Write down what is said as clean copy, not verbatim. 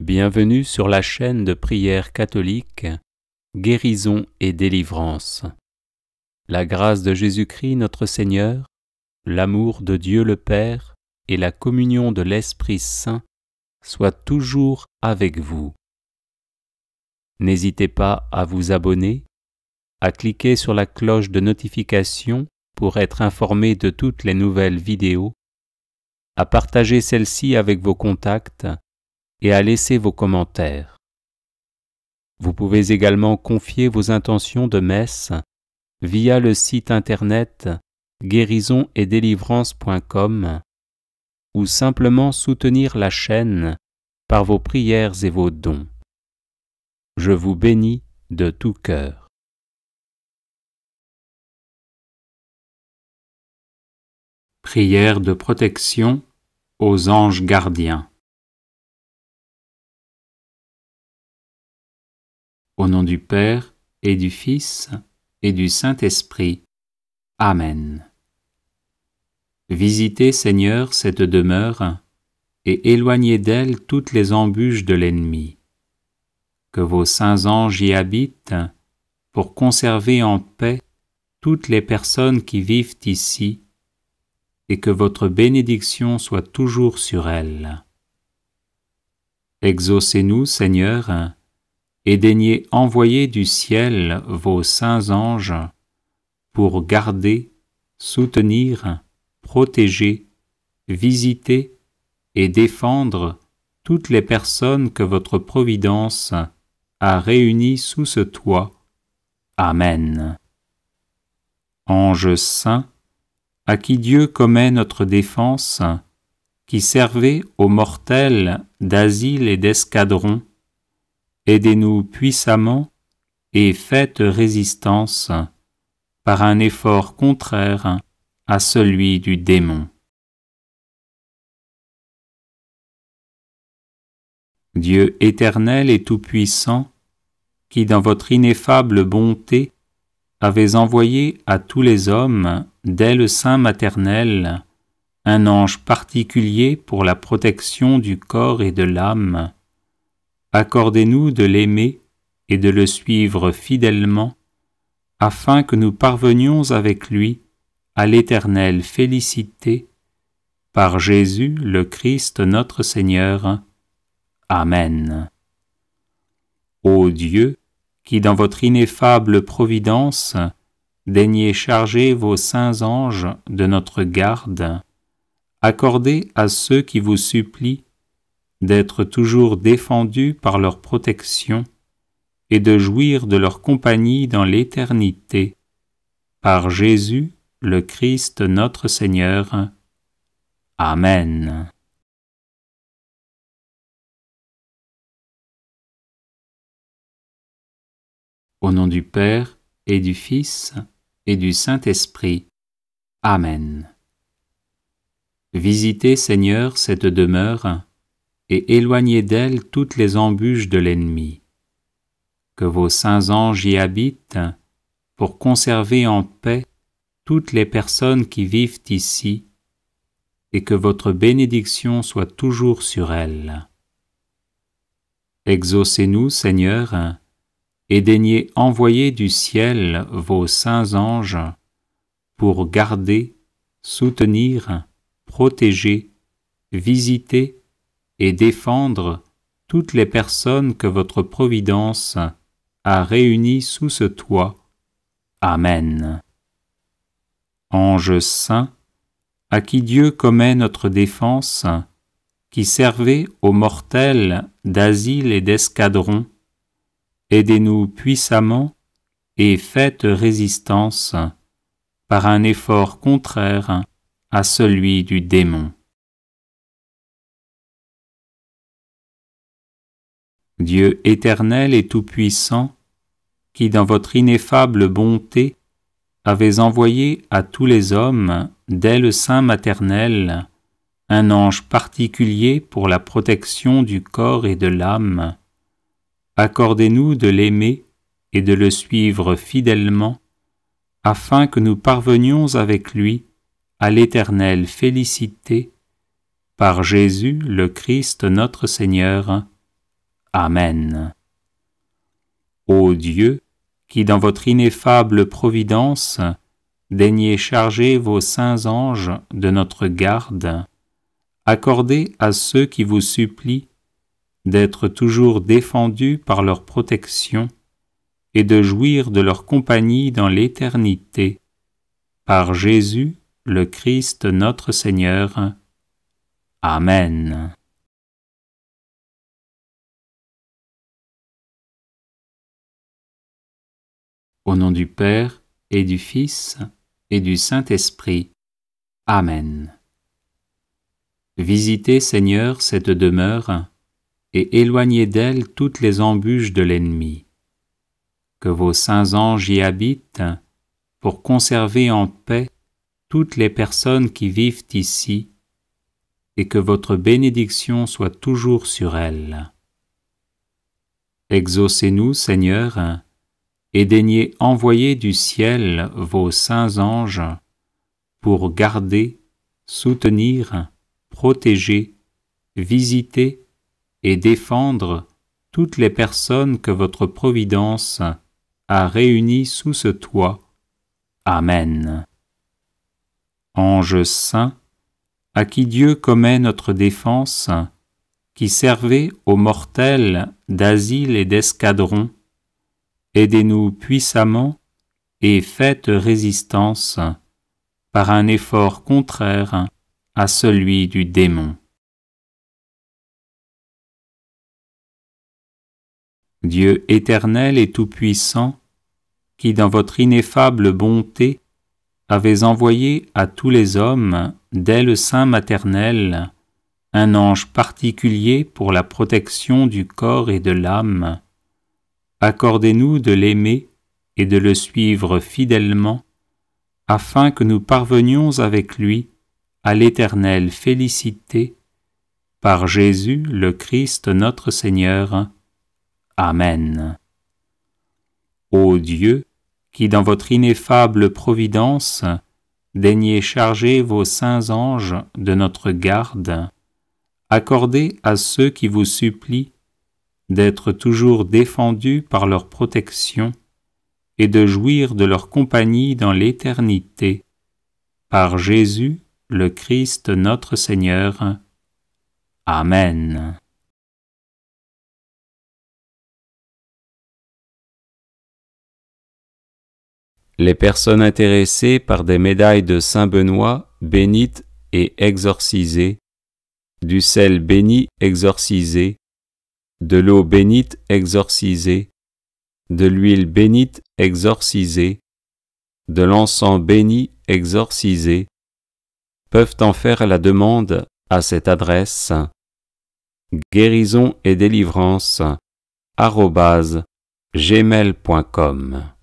Bienvenue sur la chaîne de prière catholique Guérison et délivrance. La grâce de Jésus-Christ notre Seigneur, l'amour de Dieu le Père et la communion de l'Esprit Saint soient toujours avec vous. N'hésitez pas à vous abonner, à cliquer sur la cloche de notification pour être informé de toutes les nouvelles vidéos, à partager celle-ci avec vos contacts et à laisser vos commentaires. Vous pouvez également confier vos intentions de messe via le site internet guérisonetdélivrance.com ou simplement soutenir la chaîne par vos prières et vos dons. Je vous bénis de tout cœur. Prière de protection aux anges gardiens. Au nom du Père, et du Fils, et du Saint-Esprit. Amen. Visitez, Seigneur, cette demeure, et éloignez d'elle toutes les embûches de l'ennemi. Que vos saints anges y habitent, pour conserver en paix toutes les personnes qui vivent ici, et que votre bénédiction soit toujours sur elles. Exaucez-nous, Seigneur, et daignez envoyer du ciel vos saints anges pour garder, soutenir, protéger, visiter et défendre toutes les personnes que votre providence a réunies sous ce toit. Amen. Anges saints, à qui Dieu commet notre défense, qui servez aux mortels d'asile et d'escadron, aidez-nous puissamment et faites résistance par un effort contraire à celui du démon. Dieu éternel et tout-puissant, qui dans votre ineffable bonté avez envoyé à tous les hommes, dès le sein maternel, un ange particulier pour la protection du corps et de l'âme, accordez-nous de l'aimer et de le suivre fidèlement, afin que nous parvenions avec lui à l'éternelle félicité, par Jésus le Christ notre Seigneur. Amen. Ô Dieu, qui dans votre ineffable providence daignez charger vos saints anges de notre garde, accordez à ceux qui vous supplient d'être toujours défendus par leur protection et de jouir de leur compagnie dans l'éternité, par Jésus le Christ notre Seigneur. Amen. Au nom du Père, et du Fils, et du Saint-Esprit. Amen. Visitez, Seigneur, cette demeure, et éloignez d'elle toutes les embûches de l'ennemi. Que vos saints anges y habitent, pour conserver en paix toutes les personnes qui vivent ici, et que votre bénédiction soit toujours sur elles. Exaucez-nous, Seigneur, et daignez envoyer du ciel vos saints anges pour garder, soutenir, protéger, visiter et défendre toutes les personnes que votre providence a réunies sous ce toit. Amen. Anges saints, à qui Dieu commet notre défense, qui servez aux mortels d'asile et d'escadron, aidez-nous puissamment et faites résistance par un effort contraire à celui du démon. Dieu éternel et tout-puissant, qui dans votre ineffable bonté avez envoyé à tous les hommes, dès le sein maternel, un ange particulier pour la protection du corps et de l'âme, accordez-nous de l'aimer et de le suivre fidèlement, afin que nous parvenions avec lui à l'éternelle félicité, par Jésus le Christ notre Seigneur. Amen. Ô Dieu, qui dans votre ineffable providence daignez charger vos saints anges de notre garde, accordez à ceux qui vous supplient d'être toujours défendus par leur protection et de jouir de leur compagnie dans l'éternité. Par Jésus, le Christ notre Seigneur. Amen. Au nom du Père, et du Fils, et du Saint-Esprit. Amen. Visitez, Seigneur, cette demeure, et éloignez d'elle toutes les embûches de l'ennemi. Que vos saints anges y habitent, pour conserver en paix toutes les personnes qui vivent ici, et que votre bénédiction soit toujours sur elles. Exaucez-nous, Seigneur, et daignez envoyer du ciel vos saints anges pour garder, soutenir, protéger, visiter et défendre toutes les personnes que votre providence a réunies sous ce toit. Amen. Anges saints, à qui Dieu commet notre défense, qui servez aux mortels d'asile et d'escadron, aidez-nous puissamment et faites résistance par un effort contraire à celui du démon. Dieu éternel et tout-puissant, qui dans votre ineffable bonté avez envoyé à tous les hommes, dès le sein maternel, un ange particulier pour la protection du corps et de l'âme, accordez-nous de l'aimer et de le suivre fidèlement, afin que nous parvenions avec lui à l'éternelle félicité, par Jésus le Christ notre Seigneur. Amen. Ô Dieu, qui dans votre ineffable providence daignez charger vos saints anges de notre garde, accordez à ceux qui vous supplient d'être toujours défendus par leur protection et de jouir de leur compagnie dans l'éternité. Par Jésus, le Christ notre Seigneur. Amen. Les personnes intéressées par des médailles de Saint Benoît bénites et exorcisées, du sel béni exorcisé, de l'eau bénite exorcisée, de l'huile bénite exorcisée, de l'encens béni exorcisé, peuvent en faire la demande à cette adresse guérison et délivrance @gmail.com